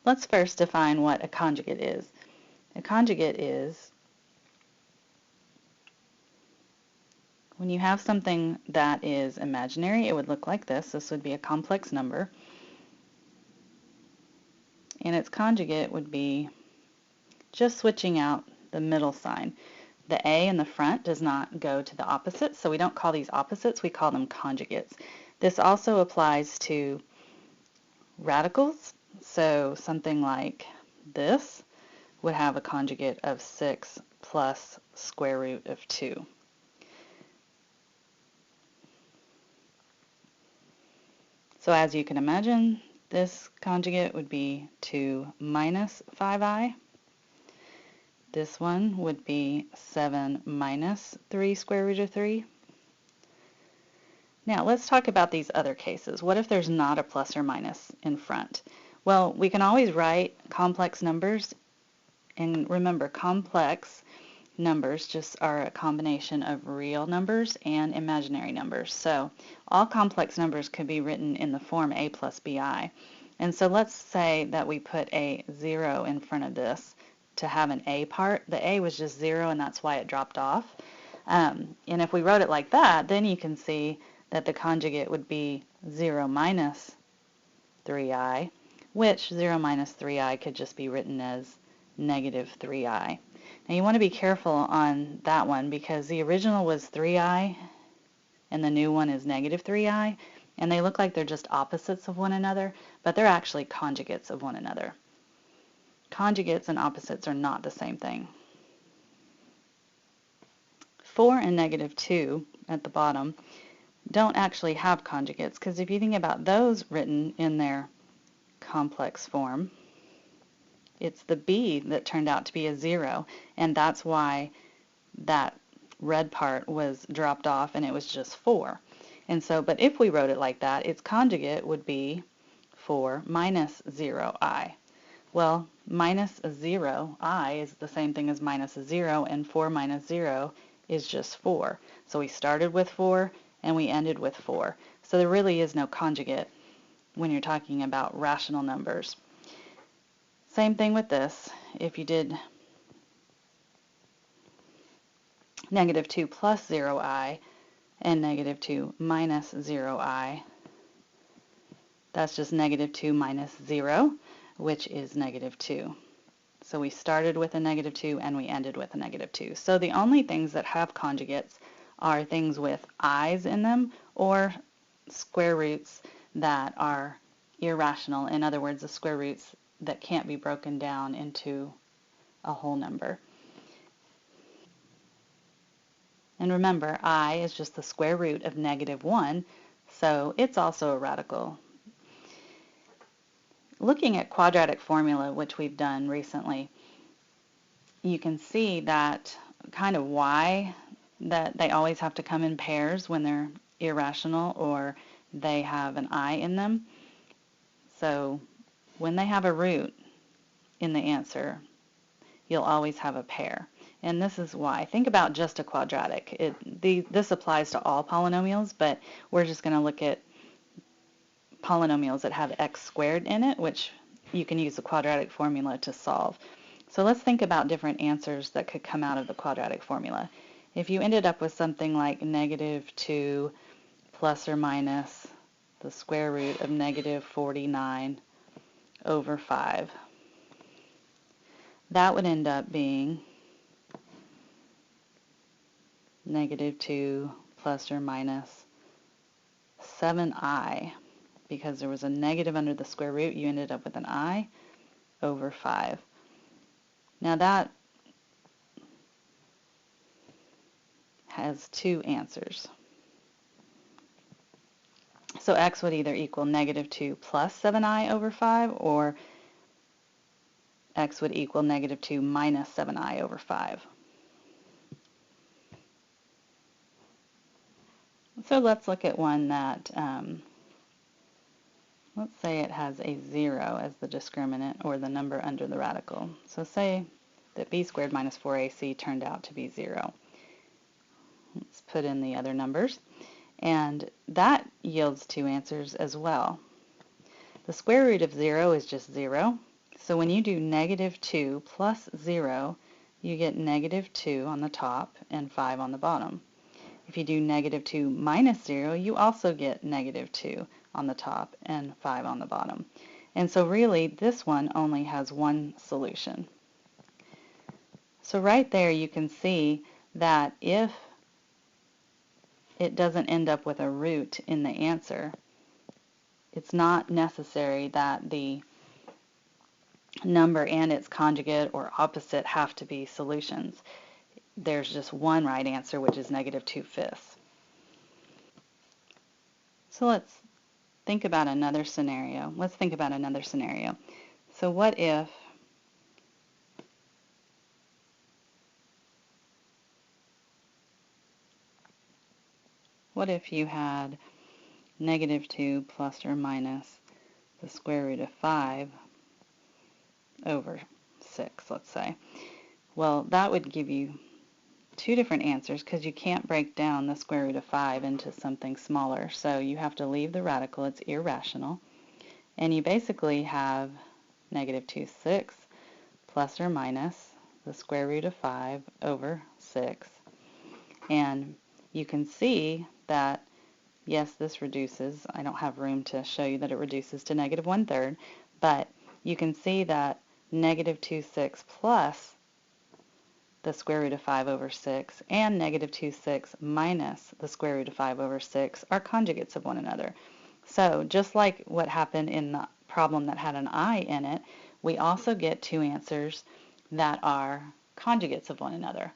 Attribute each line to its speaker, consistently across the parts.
Speaker 1: Let's first define what a conjugate is. A conjugate is when you have something that is imaginary, it would look like this. This would be a complex number. And its conjugate would be just switching out the middle sign. The A in the front does not go to the opposite, so we don't call these opposites, we call them conjugates. This also applies to radicals, so something like this would have a conjugate of 6 plus square root of 2. So as you can imagine, this conjugate would be 2 minus 5i. This one would be 7 minus 3 square root of 3. Now let's talk about these other cases. What if there's not a plus or minus in front? Well, we can always write complex numbers, and remember, complex numbers just are a combination of real numbers and imaginary numbers. So all complex numbers could be written in the form a plus bi. And so let's say that we put a 0 in front of this to have an a part. The a was just 0, and that's why it dropped off. And if we wrote it like that, then you can see that the conjugate would be 0 minus 3i, which 0 minus 3i could just be written as negative 3i. Now you want to be careful on that one because the original was 3i and the new one is negative 3i, and they look like they're just opposites of one another, but they're actually conjugates of one another. Conjugates and opposites are not the same thing. 4 and negative 2 at the bottom don't actually have conjugates, because if you think about those written in their complex form, it's the b that turned out to be a 0, and that's why that red part was dropped off and it was just 4. And so, but if we wrote it like that, its conjugate would be 4 minus 0i. Well, minus a 0i is the same thing as minus a 0, and 4 minus 0 is just 4. So we started with 4 and we ended with 4. So there really is no conjugate when you're talking about rational numbers. Same thing with this. If you did negative 2 plus 0i and negative 2 minus 0i, that's just negative 2 minus 0, which is negative 2. So we started with a negative 2 and we ended with a negative 2. So the only things that have conjugates are things with i's in them or square roots that are irrational. In other words, the square roots that can't be broken down into a whole number. And remember, I is just the square root of negative 1, so it's also a radical. Looking at quadratic formula, which we've done recently, you can see that kind of why that they always have to come in pairs when they're irrational or they have an I in them. So when they have a root in the answer, you'll always have a pair. And this is why. Think about just a quadratic. This applies to all polynomials, but we're just going to look at polynomials that have x squared in it, which you can use the quadratic formula to solve. So let's think about different answers that could come out of the quadratic formula. If you ended up with something like negative 2 plus or minus the square root of negative 49 over 5, that would end up being negative 2 plus or minus 7i. Because there was a negative under the square root, you ended up with an I over 5. Now that has two answers. So x would either equal negative 2 plus 7i over 5, or x would equal negative 2 minus 7i over 5. So let's look at one that, let's say it has a 0 as the discriminant, or the number under the radical. So say that b squared minus 4ac turned out to be 0. Let's put in the other numbers. And that yields two answers as well. The square root of 0 is just 0. So when you do negative 2 plus 0, you get negative 2 on the top and 5 on the bottom. If you do negative 2 minus 0, you also get negative 2 on the top and 5 on the bottom. And so really, this one only has one solution. So right there you can see that if it doesn't end up with a root in the answer, it's not necessary that the number and its conjugate or opposite have to be solutions. There's just one right answer, which is negative 2/5. So let's think about another scenario. So what if you had negative 2 plus or minus the square root of 5 over 6, let's say? Well, that would give you two different answers because you can't break down the square root of 5 into something smaller. So you have to leave the radical. It's irrational. And you basically have negative 2/6 plus or minus the square root of 5 over 6. And you can see that, yes, this reduces. I don't have room to show you that it reduces to negative 1/3, but you can see that negative 2/6 plus the square root of 5 over 6 and negative 2/6 minus the square root of 5 over 6 are conjugates of one another. So just like what happened in the problem that had an I in it, we also get two answers that are conjugates of one another.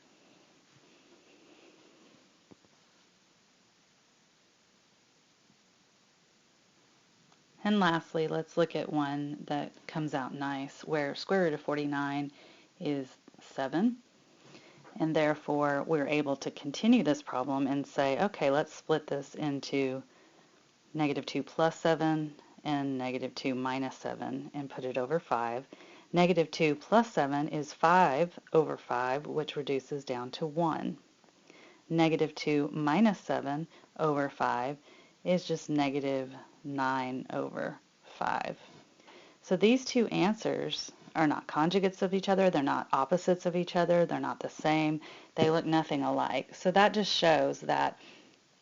Speaker 1: And lastly, let's look at one that comes out nice, where square root of 49 is 7. And therefore, we're able to continue this problem and say, okay, let's split this into negative 2 plus 7 and negative 2 minus 7 and put it over 5. Negative 2 plus 7 is 5 over 5, which reduces down to 1. Negative 2 minus 7 over 5 is just negative 9 over 5. So these two answers are not conjugates of each other, they're not opposites of each other, they're not the same, they look nothing alike. So that just shows that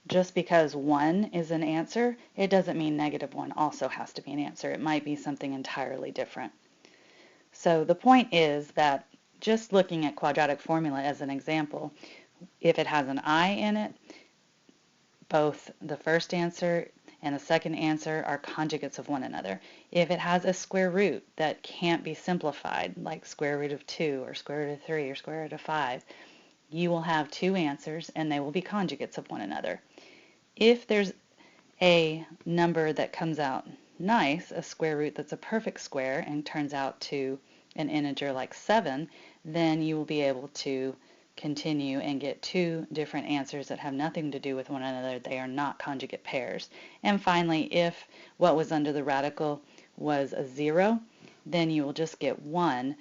Speaker 1: just because one is an answer, it doesn't mean negative 1 also has to be an answer. It might be something entirely different. So the point is that just looking at quadratic formula as an example, if it has an I in it, both the first answer and the second answer are conjugates of one another. If it has a square root that can't be simplified, like square root of 2 or square root of 3 or square root of 5, you will have two answers and they will be conjugates of one another. If there's a number that comes out nice, a square root that's a perfect square and turns out to an integer like 7, then you will be able to continue and get two different answers that have nothing to do with one another. They are not conjugate pairs. And finally, if what was under the radical was a 0, then you will just get one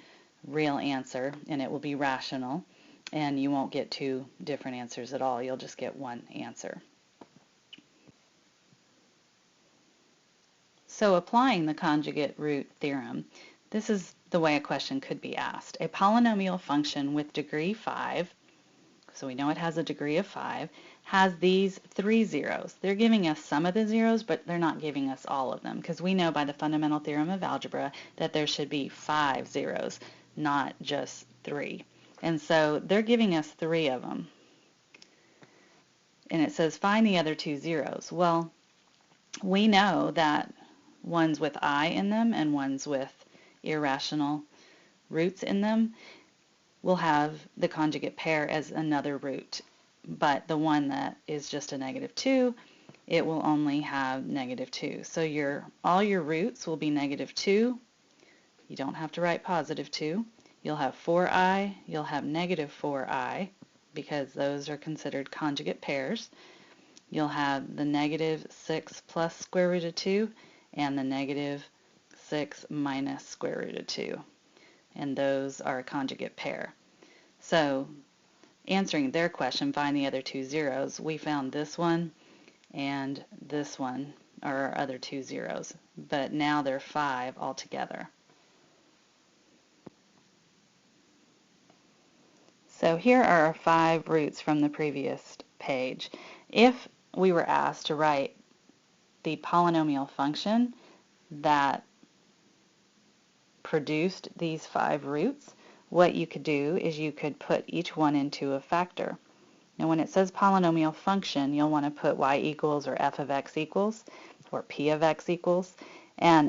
Speaker 1: real answer and it will be rational, and you won't get two different answers at all. You'll just get one answer. So applying the conjugate root theorem, this is the way a question could be asked. A polynomial function with degree 5, so we know it has a degree of 5, has these three zeros. They're giving us some of the zeros, but they're not giving us all of them, because we know by the fundamental theorem of algebra that there should be 5 zeros, not just 3. And so they're giving us 3 of them. And it says find the other 2 zeros. Well, we know that ones with I in them and ones with irrational roots in them will have the conjugate pair as another root. But the one that is just a negative 2, it will only have negative 2. So all your roots will be negative 2. You don't have to write positive 2. You'll have 4i, you'll have negative 4i, because those are considered conjugate pairs. You'll have the negative 6 plus square root of 2 and the negative 6 minus square root of 2. And those are a conjugate pair. So answering their question, find the other 2 zeros, we found this one and this one are our other 2 zeros. But now there are 5 altogether. So here are our 5 roots from the previous page. If we were asked to write the polynomial function that produced these 5 roots, what you could do is you could put each one into a factor. Now when it says polynomial function, you'll want to put y equals or f of x equals or p of x equals, and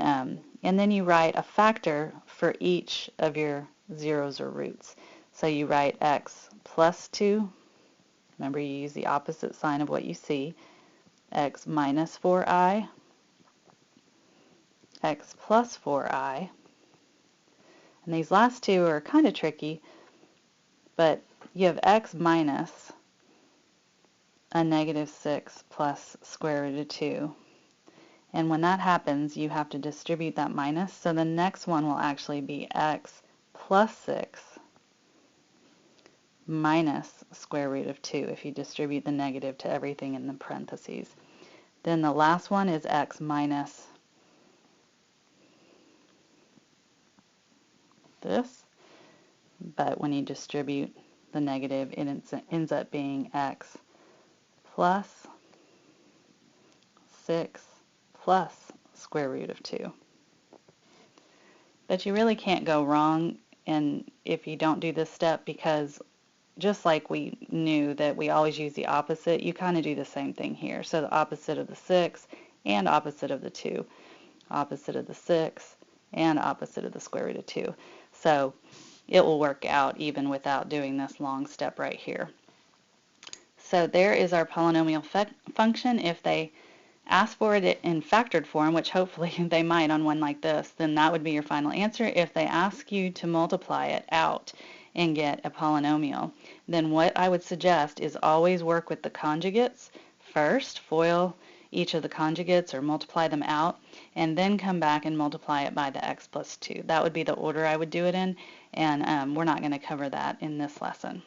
Speaker 1: then you write a factor for each of your zeros or roots. So you write x plus 2, remember you use the opposite sign of what you see, x minus 4i, x plus 4i, and these last two are kind of tricky, but you have x minus a negative 6 plus square root of 2. And when that happens, you have to distribute that minus, so the next one will actually be x plus 6 minus square root of 2 if you distribute the negative to everything in the parentheses. Then the last one is x minus this, but when you distribute the negative, it ends up being x plus 6 plus square root of 2. But you really can't go wrong if you don't do this step, because just like we knew that we always use the opposite, you kind of do the same thing here. So the opposite of the 6 and opposite of the 2, opposite of the 6 and opposite of the square root of 2. So it will work out even without doing this long step right here. So there is our polynomial function. If they ask for it in factored form, which hopefully they might on one like this, then that would be your final answer. If they ask you to multiply it out and get a polynomial, then what I would suggest is always work with the conjugates first, FOIL each of the conjugates or multiply them out, and then come back and multiply it by the x plus 2. That would be the order I would do it in, and we're not going to cover that in this lesson.